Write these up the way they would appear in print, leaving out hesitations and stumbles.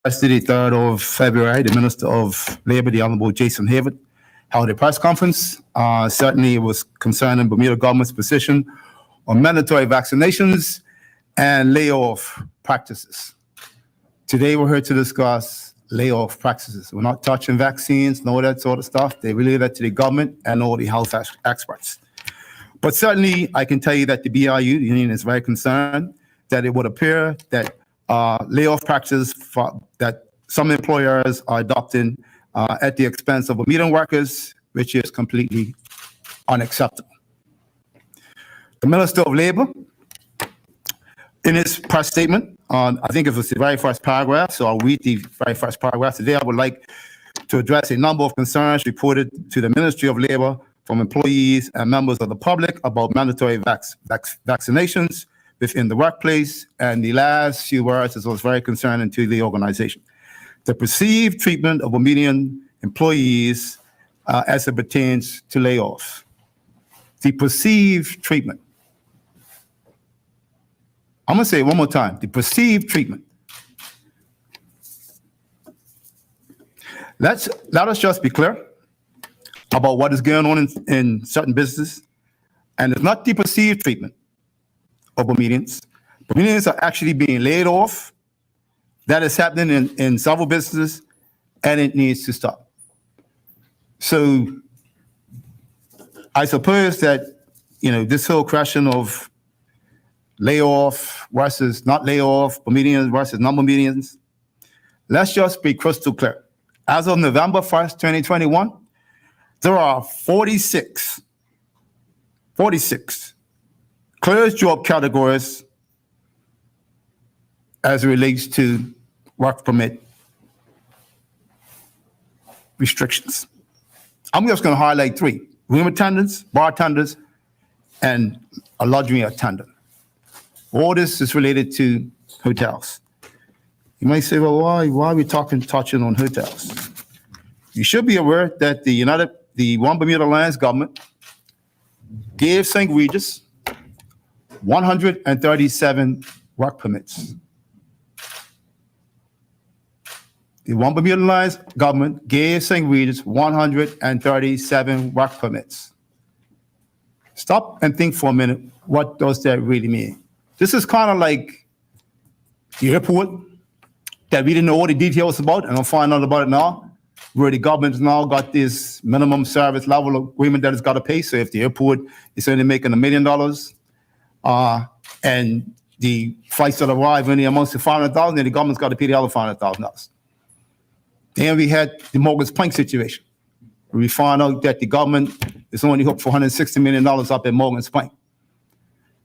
Thursday, the 3rd of February, the Minister of Labour, the Honourable Jason Hayward, held a press conference. Certainly, it was concerning Bermuda government's position on mandatory vaccinations and layoff practices. Today, we're here to discuss layoff practices. We're not touching vaccines, no that sort of stuff. They relay that to the government and all the health experts. But certainly, I can tell you that the BIU, the union, is very concerned that it would appear that layoff practices that some employers are adopting at the expense of Bermudan workers, which is completely unacceptable. The Minister of Labour, in his press statement, I think it was the very first paragraph, so I'll read the very first paragraph. Today, I would like to address a number of concerns reported to the Ministry of Labour from employees and members of the public about mandatory vaccinations within the workplace, and the last few words was very concerning to the organization. The perceived treatment of Bermudian employees as it pertains to layoffs. The perceived treatment. I'm going to say it one more time. The perceived treatment. Let us just be clear about what is going on in certain businesses, and it's not the perceived treatment of Bermudians. Bermudians are actually being laid off. That is happening in several businesses, and it needs to stop. So I suppose that, this whole question of layoff versus not layoff, Bermudians versus non-Bermudians, let's just be crystal clear. As of November 1st, 2021, there are 46 closed job categories as it relates to work permit restrictions. I'm just going to highlight 3: room attendants, bartenders, and a lodging attendant. All this is related to hotels. You might say, well, why are we touching on hotels? You should be aware that the One Bermuda Alliance government gave St. Regis 137 work permits. The One Bermuda Alliance government gave St. Regis 137 work permits. Stop and think for a minute, what does that really mean? This is kind of like the airport that we didn't know all the details about, and I'm finding out about it now, where the government's now got this minimum service level agreement that it's got to pay. So if the airport is only making $1 million, and the flights that arrive only amounts to $500,000, then the government's got to pay the other $500,000. Then we had the Morgan's Point situation. We found out that the government is only hooked for $160 million up at Morgan's Point.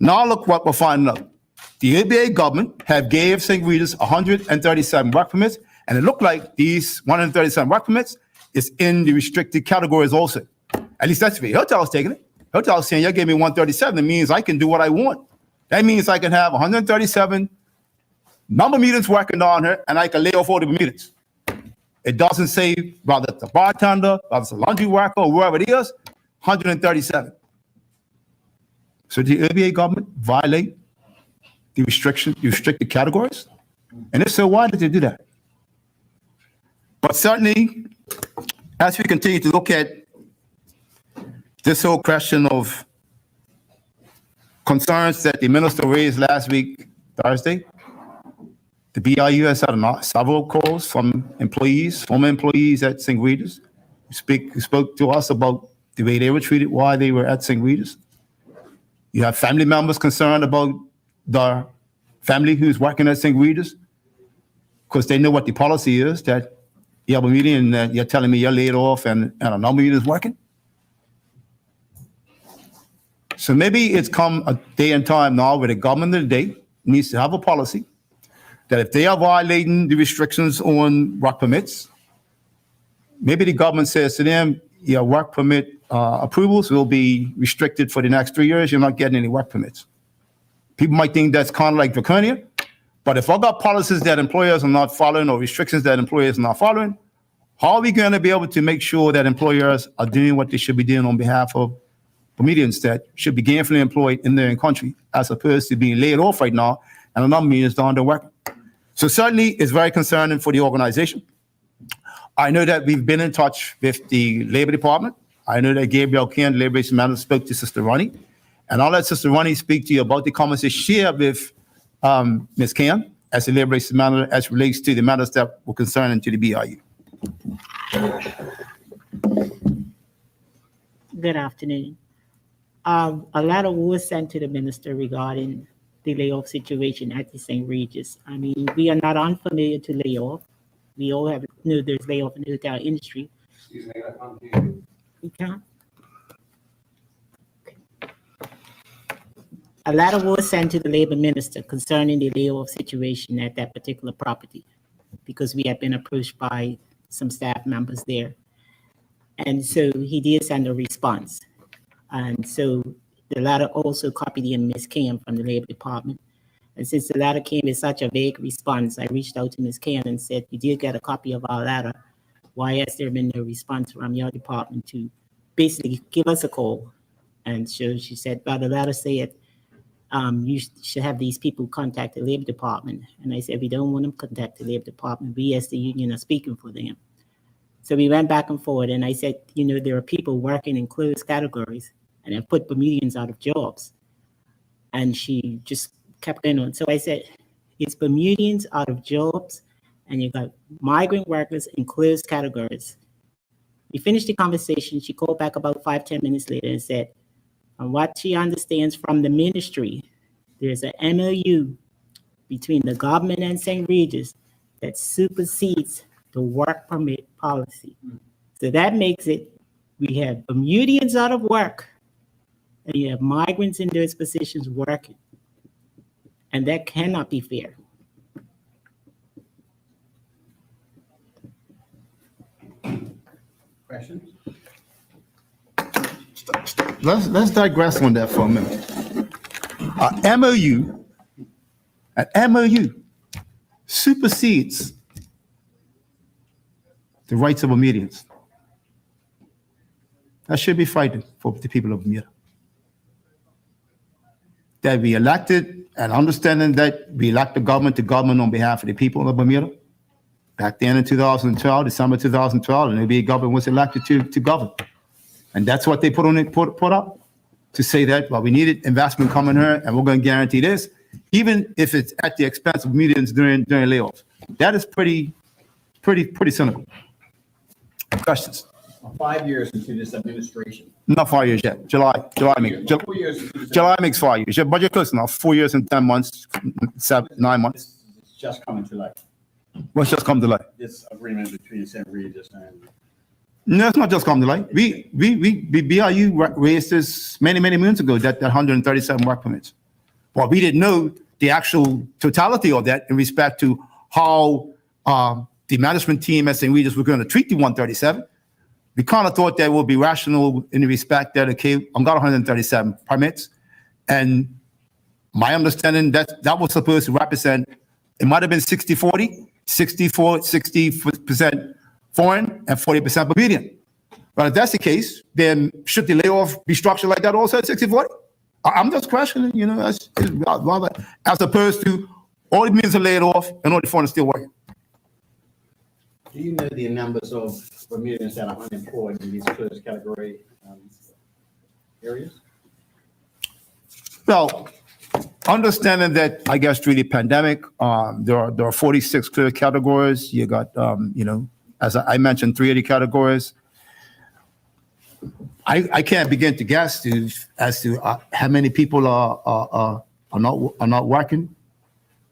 Now look what we're finding out. The ABA government have gave St. Regis 137 work permits, and it looked like these 137 work permits is in the restricted categories also. At least that's the way hotel's taking it. Hotel's saying, you gave me 137, it means I can do what I want. That means I can have 137 non-Bermudans working on here, and I can lay off all the Bermudans. It doesn't say whether it's a bartender, whether it's a laundry worker, or whoever it is, 137. So the ABA government violate the restricted categories? And if so, why did they do that? But certainly, as we continue to look at this whole question of concerns that the minister raised last week, Thursday, the BIU has had several calls from employees, former employees at St. Regis, who spoke to us about the way they were treated while they were at St. Regis. You have family members concerned about the family who's working at St. Regis because they know what the policy is, that you have a meeting and you're telling me you're laid off and a non-Bermudan is working. So maybe it's come a day and time now where the government of the day needs to have a policy that if they are violating the restrictions on work permits, maybe the government says to them, your work permit approvals will be restricted for the next 3 years. You're not getting any work permits. People might think that's kind of like draconian, but if I've got policies that employers are not following or restrictions that employers are not following, how are we going to be able to make sure that employers are doing what they should be doing on behalf of Bermudians that should be gainfully employed in their country, as opposed to being laid off right now and a non-Bermudians down there working? So certainly it's very concerning for the organization. I know that we've been in touch with the Labor Department. I know that Gabriel Ken, the Labor Relations Manager, spoke to Sister Ronnie. And I'll let Sister Ronnie speak to you about the comments they shared with Ms. Ken as the Labor Relations Manager as relates to the matters that were concerning to the BRU. Good afternoon. A letter was sent to the minister regarding the layoff situation at the St. Regis. I mean, we are not unfamiliar to layoff. We all know there's layoff in the hotel industry. Excuse me, I can't hear you. You can't? A letter was sent to the labor minister concerning the layoff situation at that particular property because we had been approached by some staff members there. And so he did send a response. And so the letter also copied in Ms. Kim from the Labor Department. And since the letter came with such a vague response, I reached out to Ms. Kim and said, you did get a copy of our letter. Why has there been no response from your department to basically give us a call? And so she said, well, the letter said, you should have these people contact the Labor Department. And I said, we don't want them to contact the Labor Department. We as the union are speaking for them. So we went back and forth, and I said, you know, there are people working in closed categories and have put Bermudians out of jobs. And she just kept going on. So I said, it's Bermudians out of jobs, and you got migrant workers in closed categories. We finished the conversation. She called back about 5-10 minutes later and said, from what she understands from the ministry, there's an MOU between the government and St. Regis that supersedes the work permit policy. So that makes it, we have Bermudians out of work, and you have migrants in those positions working. And that cannot be fair. Questions? Let's digress on that for a minute. An MOU supersedes the rights of Bermudians. That should be frightening for the people of Bermuda. That we elected and understanding that we elect the government to govern on behalf of the people of Bermuda. Back then in 2012, December 2012, and the government was elected to govern. And that's what they put up to say that, well, we needed investment coming here and we're going to guarantee this, even if it's at the expense of Bermudians during layoffs. That is pretty cynical. Questions? 5 years into this administration. Not 5 years yet. July 4 years into this July makes 5 years. Your budget close now. 4 years and 10 months, 9 months. It's just coming to light. What's just come to light? This agreement between St. Regis and. No, it's not just come to light. We BRU raised this many moons ago, that 137 work permits. Well, we didn't know the actual totality of that in respect to how the management team at St. Regis were going to treat the 137. We kind of thought that would be rational in the respect that, okay, I've got 137 permits. And my understanding that was supposed to represent, it might have been 60-40, 60% foreign and 40% Bermudian. But if that's the case, then should the layoff be structured like that also at 60-40? I'm just questioning, you know, as opposed to all the Bermudians are laid off and all the foreigners still working. Do you know the numbers of Bermudians that are unemployed in these closed category areas? Well, understanding that, I guess, through the pandemic, there are 46 clear categories. You got, you know, as I mentioned, 3 of the categories. I can't begin to guess as to how many people are not working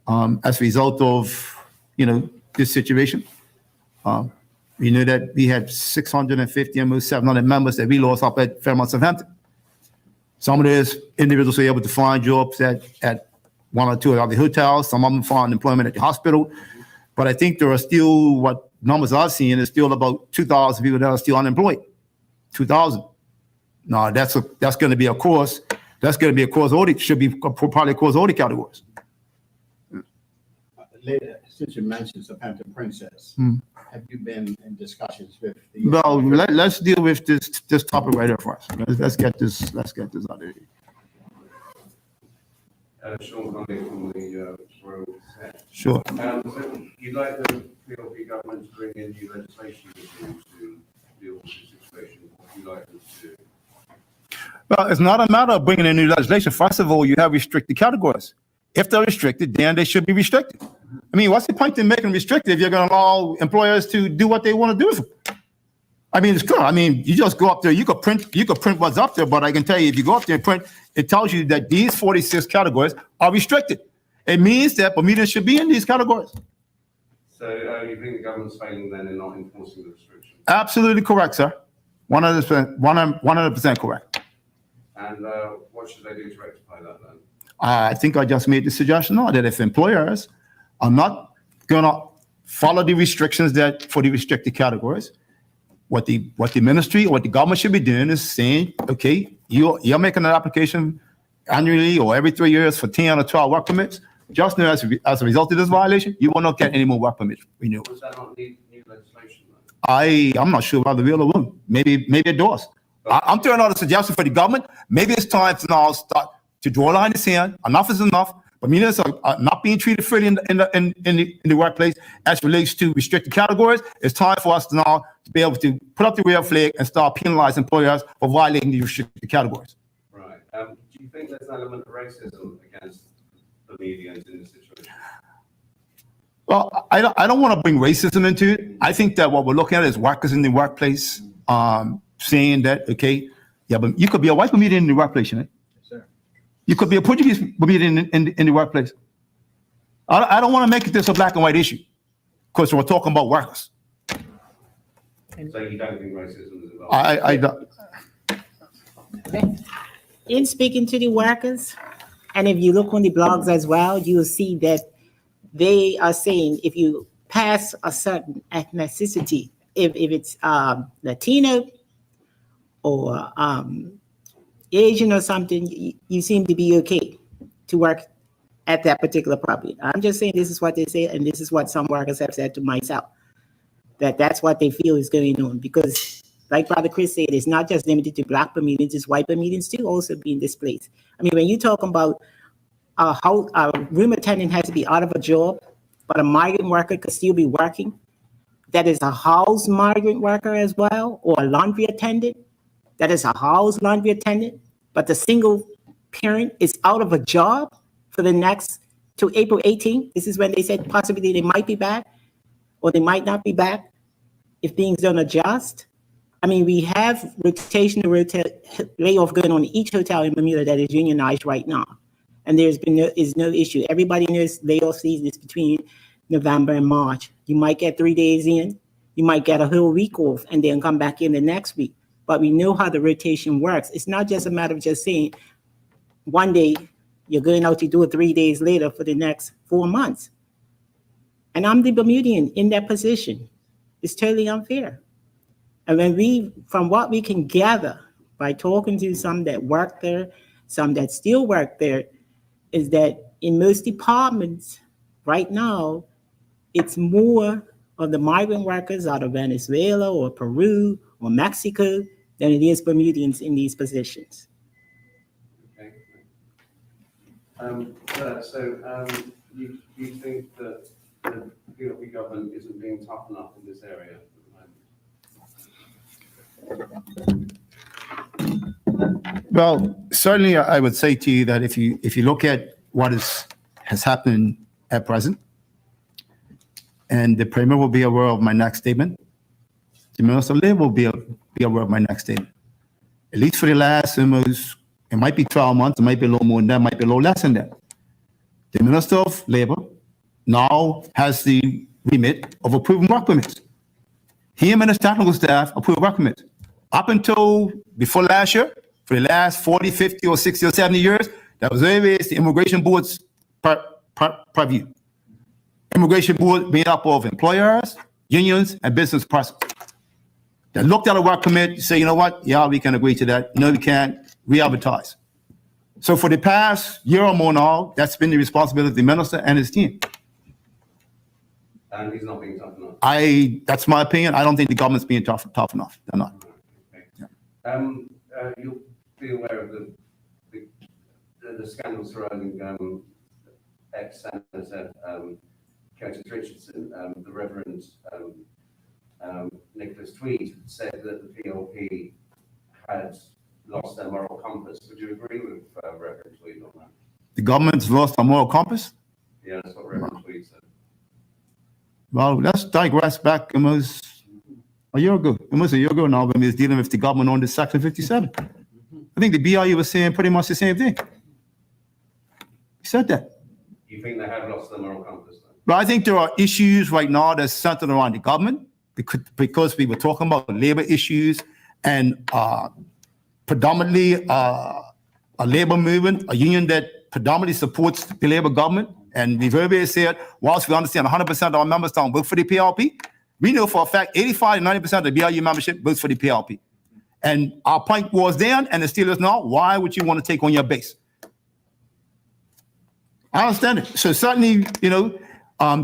as a result of, you know, this situation. We knew that we had 650, almost 700 members that we lost up at Fairmont Southampton. Some of those individuals were able to find jobs at 1 or 2 of the hotels. Some of them found employment at the hospital. But I think there are still, what numbers I've seen, is still about 2,000 people that are still unemployed. 2,000. Now, that's going to be a course. That's going to be a course audit. Should be probably a course audit categories. Later, since you mentioned Southampton Princess, have you been in discussions with the? Well, let's deal with this topic right here first. Let's get this out of here. Sean Conley from the Royal Set. Sure. So you'd like the PLP government to bring in new legislation to deal with the situation? What would you like them to do? Well, it's not a matter of bringing in new legislation. First of all, you have restricted categories. If they're restricted, then they should be restricted. I mean, what's the point in making them restricted if you're going to allow employers to do what they want to do? I mean, it's clear. I mean, you just go up there. You could print what's up there, but I can tell you, if you go up there and print, it tells you that these 46 categories are restricted. It means that Bermuda should be in these categories. So you think the government's failing then in not enforcing the restrictions? Absolutely correct, sir. 100% correct. And what should they do to rectify that then? I think I just made the suggestion now that if employers are not going to follow the restrictions that for the restricted categories, what the ministry or what the government should be doing is saying, okay, you're making an application annually or every 3 years for 10 or 12 work permits. Just now, as a result of this violation, you will not get any more work permits renewed. Does that not need new legislation then? I'm not sure whether it will or won't. Maybe it does. I'm throwing out a suggestion for the government. Maybe it's time to now start to draw a line in the sand. Enough is enough. Bermudians are not being treated fairly in the workplace as relates to restricted categories. It's time for us to now to be able to put up the red flag and start penalizing employers for violating the restricted categories. Right. Do you think there's an element of racism against Bermudians in this situation? Well, I don't want to bring racism into it. I think that what we're looking at is workers in the workplace saying that, okay, yeah, but you could be a white Bermudian in the workplace, you know? You could be a Portuguese Bermudian in the workplace. I don't want to make this a black and white issue because we're talking about workers. So you don't think racism is involved? I don't. In speaking to the workers, and if you look on the blogs as well, you will see that they are saying if you pass a certain ethnicity, if it's Latino or Asian or something, you seem to be okay to work at that particular property. I'm just saying this is what they say, and this is what some workers have said to myself, that's what they feel is going on. Because like Brother Chris said, it's not just limited to black Bermudians, it's white Bermudians too also being displaced. I mean, when you talk about how a room attendant has to be out of a job, but a migrant worker could still be working, that is a house migrant worker as well, or a laundry attendant, that is a house laundry attendant, but the single parent is out of a job for the next to April 18th. This is when they said possibly they might be back or they might not be back if things don't adjust. I mean, we have rotational layoff going on in each hotel in Bermuda that is unionized right now. And there's been no issue. Everybody knows layoff season is between November and March. You might get 3 days in, you might get a whole week off and then come back in the next week. But we know how the rotation works. It's not just a matter of just saying one day you're going out to do it 3 days later for the next 4 months. And I'm the Bermudian in that position. It's totally unfair. And from what we can gather by talking to some that work there, some that still work there, is that in most departments right now, it's more of the migrant workers out of Venezuela or Peru or Mexico than it is Bermudians in these positions. Okay. You think that the PLP government isn't being tough enough in this area at the moment? Well, certainly I would say to you that if you look at what has happened at present, and the Premier will be aware of my next statement, the Minister of Labor will be aware of my next statement. At least for the last almost, it might be 12 months, it might be a little more than that, it might be a little less than that. The Minister of Labor now has the remit of approving work permits. Him and his technical staff approve work permits. Up until before last year, for the last 40, 50, or 60, or 70 years, that was always the Immigration Board's purview. Immigration Board made up of employers, unions, and business persons. They looked at a work permit, say, you know what? Yeah, we can agree to that. No, we can't. Re-advertise. So for the past year or more now, that's been the responsibility of the minister and his team. And he's not being tough enough. That's my opinion. I don't think the government's being tough enough. They're not. Okay. You'll be aware of the the scandal surrounding ex-Senator Curtis Richardson, the Reverend Nicholas Tweed said that the PLP had lost their moral compass. Would you agree with Reverend Tweed on that? The government's lost a moral compass? Yeah, that's what Reverend Tweed said. Well, let's digress back almost a year ago. Almost a year ago now when we was dealing with the government on the Section 57. I think the BIU was saying pretty much the same thing. He said that. You think they have lost their moral compass then? But I think there are issues right now that's centered around the government because we were talking about labor issues and predominantly a labor movement, a union that predominantly supports the labor government. And we've already said, whilst we understand 100% of our members don't vote for the PLP, we know for a fact 85 to 90% of the BIU membership votes for the PLP. And our point was then, and it still is now, why would you want to take on your base? I understand it. So certainly, you know,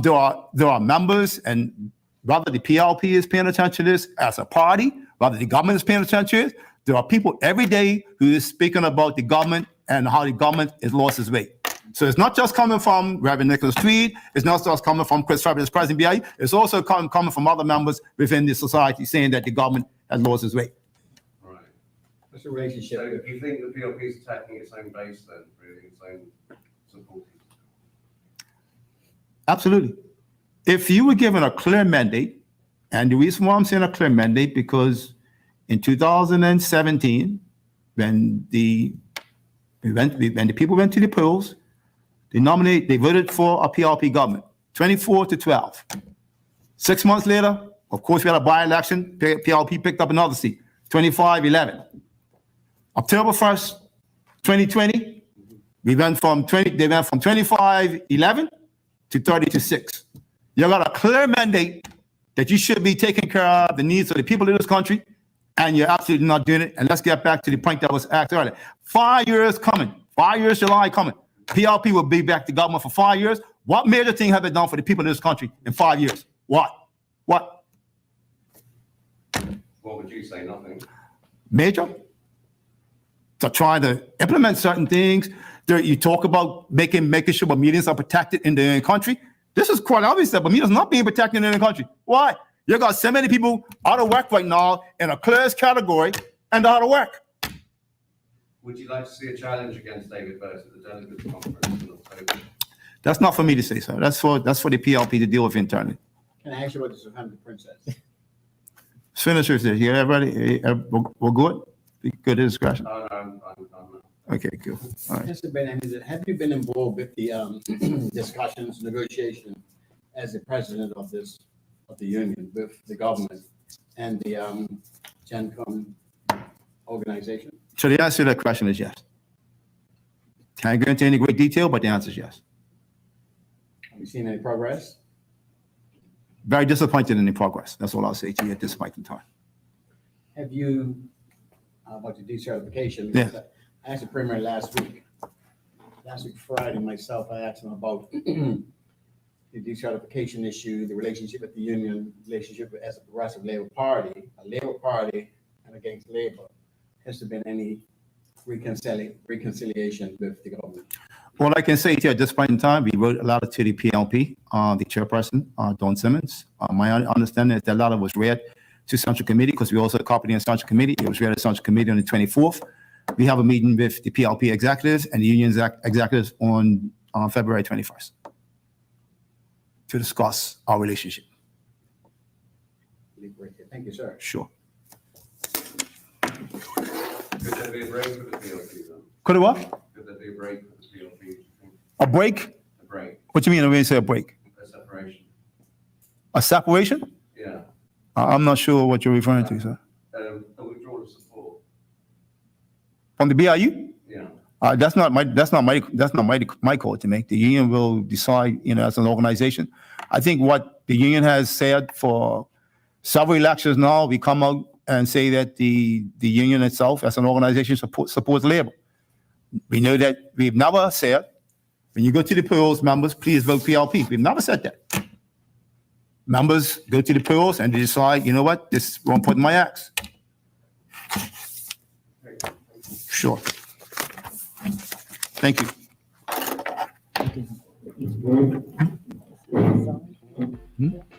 there are members, and whether the PLP is paying attention to this as a party, whether the government is paying attention to it, there are people every day who is speaking about the government and how the government has lost its way. So it's not just coming from Reverend Nicholas Tweed, it's not just coming from Chris Furbert, President BIU, it's also coming from other members within the society saying that the government has lost its way. Right. What's the relationship? So do you think the PLP is attacking its own base then, really, its own supporters? Absolutely. If you were given a clear mandate, and the reason why I'm saying a clear mandate, because in 2017, when the people went to the polls, they voted for a PLP government, 24-12. 6 months later, of course, we had a by-election. PLP picked up another seat, 25-11. October 1st, 2020, they went from 25-11 to 30-6. You got a clear mandate that you should be taking care of the needs of the people of this country, and you're absolutely not doing it. And let's get back to the point that was asked earlier. 5 years coming, 5 years July coming. PLP will be back to government for 5 years. What major thing have they done for the people of this country in 5 years? What? What would you say? Nothing. Major? To try to implement certain things. There, you talk about making sure Bermudians are protected in their own country. This is quite obvious that Bermuda's not being protected in their own country. Why? You got so many people out of work right now in a clearest category and out of work. Would you like to see a challenge against David Burt at the delegates conference in October? That's not for me to say, sir. That's for the PLP to deal with internally. Can I ask you what this 100 princess? Finishers there. Yeah, everybody, we're good? Good discretion. No, I'm not. Okay, cool. All right. Mr. Benham, have you been involved with the discussions, negotiation as the president of the union with the government and the GenCom organization? So the answer to that question is yes. Can't go into any great detail, but the answer is yes. Have you seen any progress? Very disappointed in the progress. That's all I'll say to you at this point in time. Have you, about the decertification? Yeah. I asked the premier last week Friday, myself, I asked him about the decertification issue, the relationship with the union, relationship as a progressive Labour Party, and against Labour. Has there been any reconciliation with the government? All I can say to you at this point in time, we wrote a letter to the PLP, the chairperson, Dawn Simmons. My understanding is that letter was read to Central Committee because we also copied in Central Committee. It was read at Central Committee on the 24th. We have a meeting with the PLP executives and the union's executives on February 21st to discuss our relationship. Thank you, sir. Sure. Could there be a break for the PLP then? Could it what? Could there be a break for the PLP, do you think? A break? A break, What do you mean when you say a break? a separation? A separation? Yeah. I'm not sure what you're referring to, sir. A withdrawal of support. From the BIU? Yeah. That's not my call to make. The union will decide, as an organization. I think what the union has said for several elections now, we come out and say that the union itself as an organization supports labor. We know that we've never said, when you go to the polls, members, please vote PLP. We've never said that. Members go to the polls and they decide, you know what, this won't put my axe. Sure. Thank you. You can-